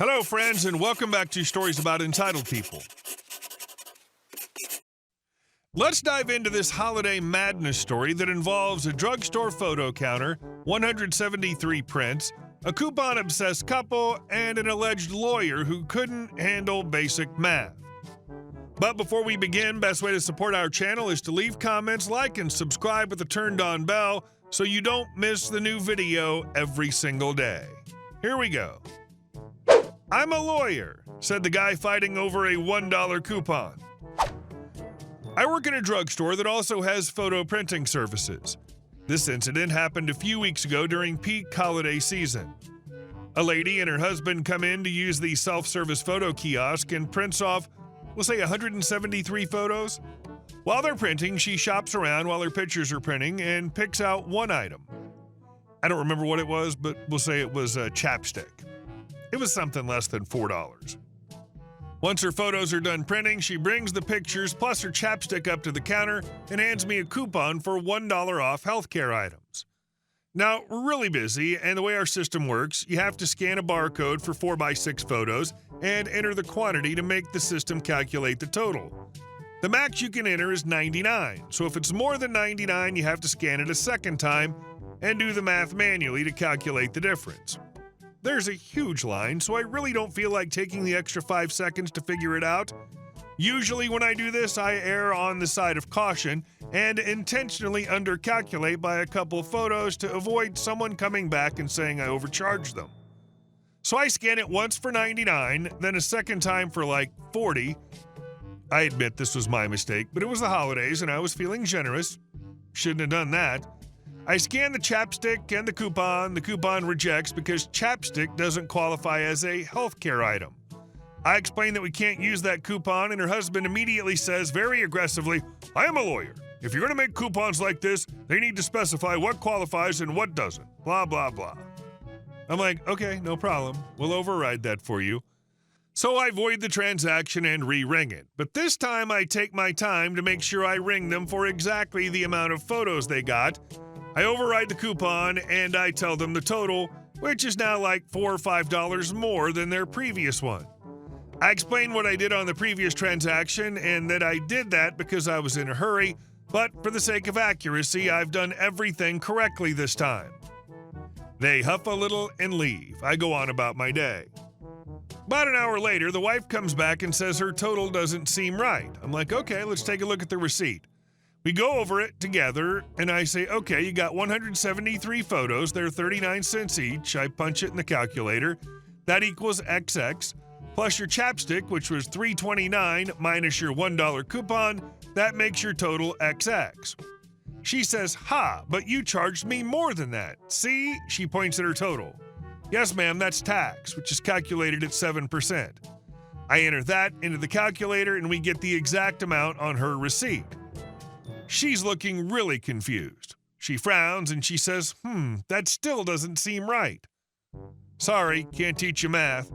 Hello, friends, and welcome back to Stories About Entitled People. Let's dive into this holiday madness story that involves a drugstore photo counter, 173 prints, a coupon-obsessed couple, and an alleged lawyer who couldn't handle basic math. But before we begin, best way to support our channel is to leave comments, like, and subscribe with a turned-on bell so you don't miss the new video every single day. Here we go. "I'm a lawyer," said the guy fighting over a $1 coupon. "I work in a drugstore that also has photo printing services. This incident happened a few weeks ago during peak holiday season. A lady and her husband come in to use the self-service photo kiosk and prints off, we'll say 173 photos. While they're printing, she shops around while her pictures are printing and picks out one item. I don't remember what it was, but we'll say it was a chapstick. It was something less than $4. Once her photos are done printing, she brings the pictures plus her chapstick up to the counter and hands me a coupon for $1 off healthcare items. Now, we're really busy, and the way our system works, you have to scan a barcode for 4x6 photos and enter the quantity to make the system calculate the total. The max you can enter is 99, so if it's more than 99, you have to scan it a second time and do the math manually to calculate the difference. There's a huge line, so I really don't feel like taking the extra 5 seconds to figure it out. Usually when I do this, I err on the side of caution and intentionally undercalculate by a couple photos to avoid someone coming back and saying I overcharged them. So I scan it once for 99, then a second time for like 40. I admit this was my mistake, but it was the holidays and I was feeling generous. Shouldn't have done that. I scan the chapstick and the coupon rejects because chapstick doesn't qualify as a healthcare item. I explain that we can't use that coupon, and her husband immediately says very aggressively, "I am a lawyer. If you're going to make coupons like this, they need to specify what qualifies and what doesn't, blah, blah, blah." I'm like, okay, no problem. We'll override that for you. So I void the transaction and re-ring it. But this time I take my time to make sure I ring them for exactly the amount of photos they got. I override the coupon and I tell them the total, which is now like $4 or $5 more than their previous one. I explain what I did on the previous transaction and that I did that because I was in a hurry, but for the sake of accuracy, I've done everything correctly this time. They huff a little and leave. I go on about my day. About an hour later, the wife comes back and says her total doesn't seem right. I'm like, okay, let's take a look at the receipt. We go over it together, and I say, okay, you got 173 photos. They're 39 cents each. I punch it in the calculator. That equals XX, plus your chapstick, which was $3.29, minus your $1 coupon. That makes your total XX. She says, "Ha, but you charged me more than that. See?" She points at her total. "Yes, ma'am, that's tax, which is calculated at 7%. I enter that into the calculator, and we get the exact amount on her receipt. She's looking really confused. She frowns and she says, that still doesn't seem right. Sorry, can't teach you math.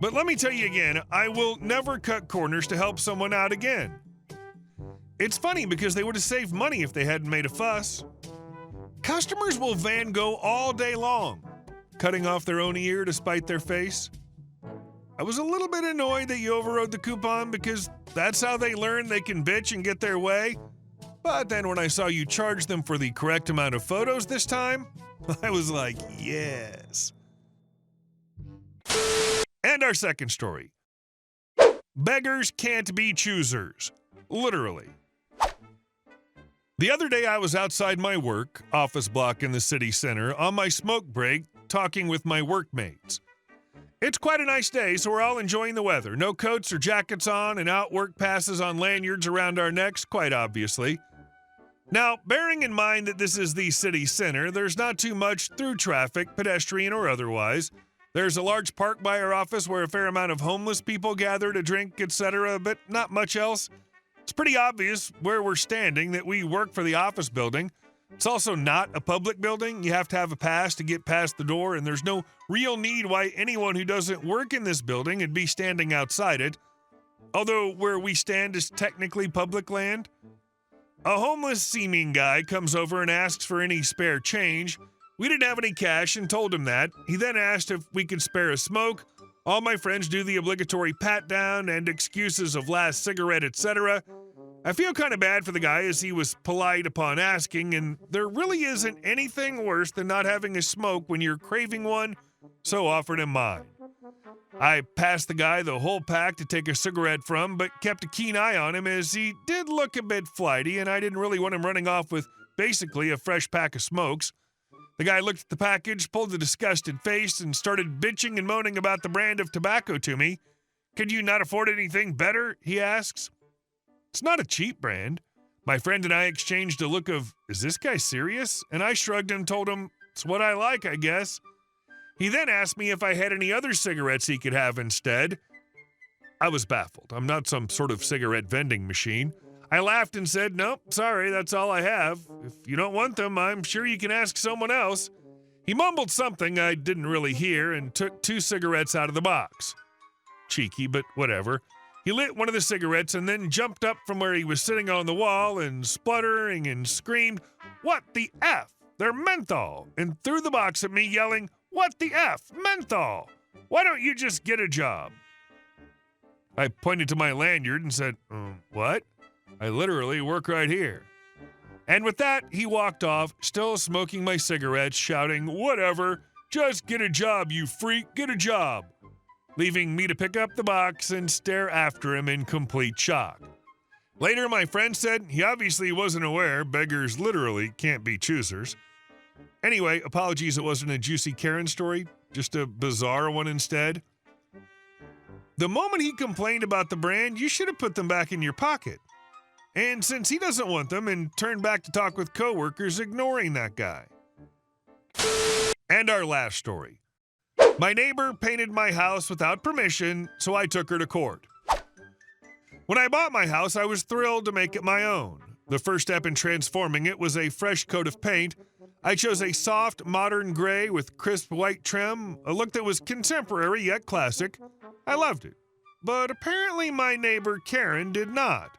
But let me tell you again, I will never cut corners to help someone out again. It's funny because they would have saved money if they hadn't made a fuss. Customers will Van Gogh all day long, cutting off their own ear to spite their face. I was a little bit annoyed that you overrode the coupon because that's how they learn they can bitch and get their way. But then when I saw you charge them for the correct amount of photos this time, I was like, yes." And our second story. Beggars can't be choosers. Literally. The other day I was outside my work office block in the city center on my smoke break talking with my workmates. It's quite a nice day, so we're all enjoying the weather. No coats or jackets on and out work passes on lanyards around our necks, quite obviously. Now, bearing in mind that this is the city center, there's not too much through traffic, pedestrian or otherwise. There's a large park by our office where a fair amount of homeless people gather to drink, etc., but not much else. It's pretty obvious where we're standing that we work for the office building. It's also not a public building. You have to have a pass to get past the door, and there's no real need why anyone who doesn't work in this building would be standing outside it. Although where we stand is technically public land. A homeless-seeming guy comes over and asks for any spare change. We didn't have any cash and told him that. He then asked if we could spare a smoke, All my friends do the obligatory pat down and excuses of last cigarette, etc. I feel kind of bad for the guy as he was polite upon asking, and there really isn't anything worse than not having a smoke when you're craving one, so offered him mine. I passed the guy the whole pack to take a cigarette from, but kept a keen eye on him as he did look a bit flighty, and I didn't really want him running off with basically a fresh pack of smokes. The guy looked at the package, pulled a disgusted face, and started bitching and moaning about the brand of tobacco to me. "Could you not afford anything better?" he asks. "It's not a cheap brand." My friend and I exchanged a look of, "Is this guy serious?" And I shrugged and told him, "It's what I like, I guess." He then asked me if I had any other cigarettes he could have instead. I was baffled. I'm not some sort of cigarette vending machine. I laughed and said, "Nope, sorry, that's all I have. If you don't want them, I'm sure you can ask someone else." He mumbled something I didn't really hear and took 2 cigarettes out of the box. Cheeky, but whatever. He lit one of the cigarettes and then jumped up from where he was sitting on the wall and spluttering and screamed, "What the F? They're menthol!" and threw the box at me yelling, "What the F? Menthol! Why don't you just get a job?" I pointed to my lanyard and said, "What? I literally work right here." And with that, he walked off, still smoking my cigarettes, shouting, "Whatever, just get a job, you freak, get a job," leaving me to pick up the box and stare after him in complete shock. Later, my friend said he obviously wasn't aware beggars literally can't be choosers. Anyway, apologies it wasn't a juicy Karen story, just a bizarre one instead. The moment he complained about the brand, you should have put them back in your pocket. And since he doesn't want them, and turned back to talk with coworkers, ignoring that guy. And our last story. My neighbor painted my house without permission, so I took her to court. When I bought my house, I was thrilled to make it my own. The first step in transforming it was a fresh coat of paint. I chose a soft, modern gray with crisp white trim, a look that was contemporary yet classic. I loved it. But apparently my neighbor Karen did not.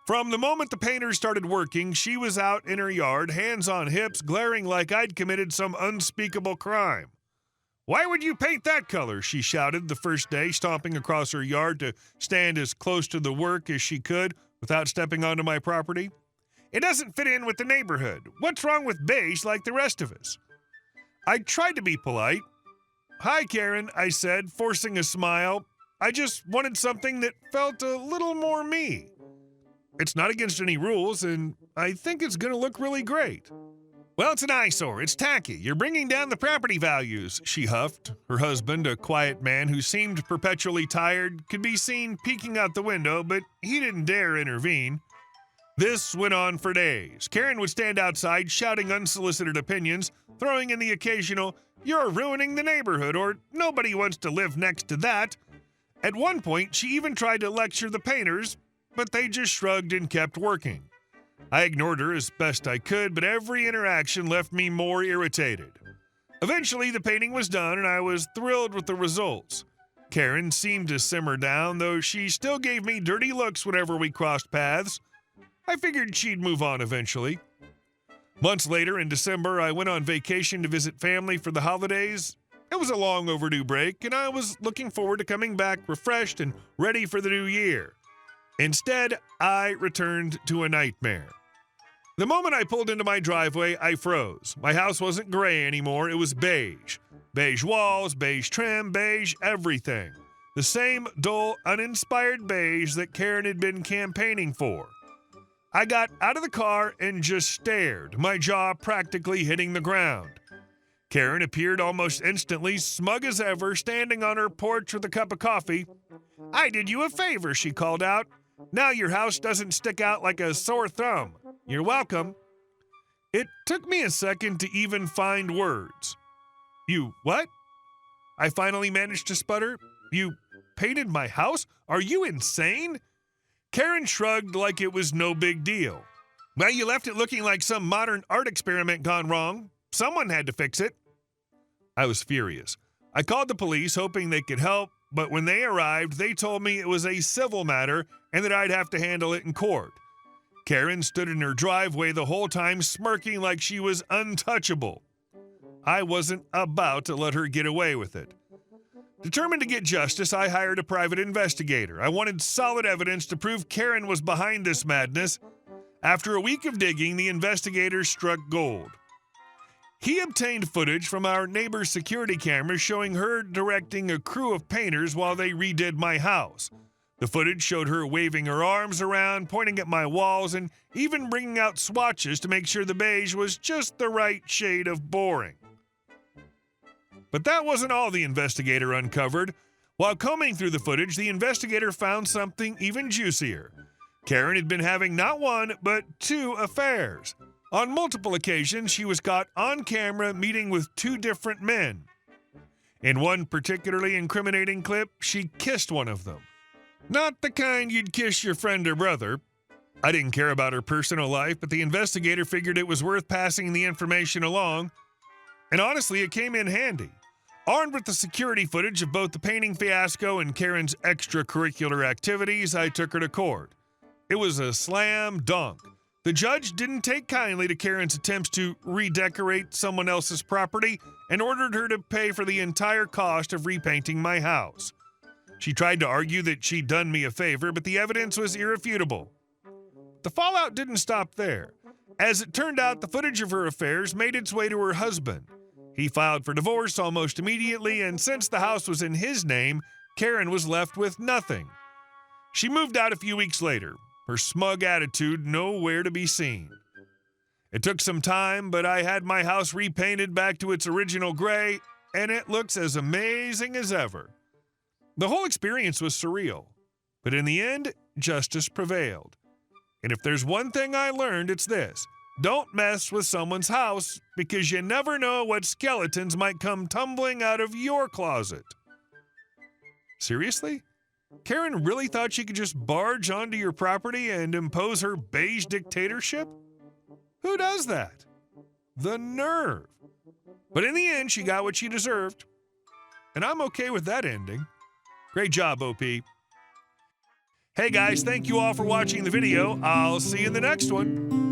From the moment the painter started working, she was out in her yard, hands on hips, glaring like I'd committed some unspeakable crime. "Why would you paint that color?" she shouted the first day, stomping across her yard to stand as close to the work as she could without stepping onto my property. "It doesn't fit in with the neighborhood. What's wrong with beige like the rest of us?" I tried to be polite. "Hi, Karen," I said, forcing a smile. "I just wanted something that felt a little more me. It's not against any rules, and I think it's going to look really great." "Well, it's an eyesore. It's tacky. You're bringing down the property values," she huffed. Her husband, a quiet man who seemed perpetually tired, could be seen peeking out the window, but he didn't dare intervene. This went on for days. Karen would stand outside shouting unsolicited opinions, throwing in the occasional, "You're ruining the neighborhood," or "Nobody wants to live next to that." At one point, she even tried to lecture the painters, but they just shrugged and kept working. I ignored her as best I could, but every interaction left me more irritated. Eventually, the painting was done, and I was thrilled with the results. Karen seemed to simmer down, though she still gave me dirty looks whenever we crossed paths. I figured she'd move on eventually. Months later, in December, I went on vacation to visit family for the holidays. It was a long overdue break, and I was looking forward to coming back refreshed and ready for the new year. Instead, I returned to a nightmare. The moment I pulled into my driveway, I froze. My house wasn't gray anymore, it was beige. Beige walls, beige trim, beige everything. The same dull, uninspired beige that Karen had been campaigning for. I got out of the car and just stared, my jaw practically hitting the ground. Karen appeared almost instantly, smug as ever, standing on her porch with a cup of coffee. "I did you a favor," she called out. "Now your house doesn't stick out like a sore thumb. You're welcome." It took me a second to even find words. "You what?" I finally managed to sputter. "You painted my house? Are you insane?" Karen shrugged like it was no big deal. "Well, you left it looking like some modern art experiment gone wrong. Someone had to fix it." I was furious. I called the police, hoping they could help, but when they arrived, they told me it was a civil matter and that I'd have to handle it in court. Karen stood in her driveway the whole time, smirking like she was untouchable. I wasn't about to let her get away with it. Determined to get justice, I hired a private investigator. I wanted solid evidence to prove Karen was behind this madness. After a week of digging, the investigator struck gold. He obtained footage from our neighbor's security cameras showing her directing a crew of painters while they redid my house. The footage showed her waving her arms around, pointing at my walls, and even bringing out swatches to make sure the beige was just the right shade of boring. But that wasn't all the investigator uncovered. While combing through the footage, the investigator found something even juicier. Karen had been having not one, but 2 affairs. On multiple occasions, she was caught on camera meeting with 2 different men. In one particularly incriminating clip, she kissed one of them. Not the kind you'd kiss your friend or brother. I didn't care about her personal life, but the investigator figured it was worth passing the information along. And honestly, it came in handy. Armed with the security footage of both the painting fiasco and Karen's extracurricular activities, I took her to court. It was a slam dunk. The judge didn't take kindly to Karen's attempts to redecorate someone else's property and ordered her to pay for the entire cost of repainting my house. She tried to argue that she'd done me a favor, but the evidence was irrefutable. The fallout didn't stop there. As it turned out, the footage of her affairs made its way to her husband. He filed for divorce almost immediately, and since the house was in his name, Karen was left with nothing. She moved out a few weeks later, her smug attitude nowhere to be seen. It took some time, but I had my house repainted back to its original gray, and it looks as amazing as ever. The whole experience was surreal, but in the end, justice prevailed. And if there's one thing I learned, it's this: don't mess with someone's house, because you never know what skeletons might come tumbling out of your closet. Seriously? Karen really thought she could just barge onto your property and impose her beige dictatorship? Who does that? The nerve. But in the end, she got what she deserved. And I'm okay with that ending. Great job, OP. Hey guys, thank you all for watching the video. I'll see you in the next one.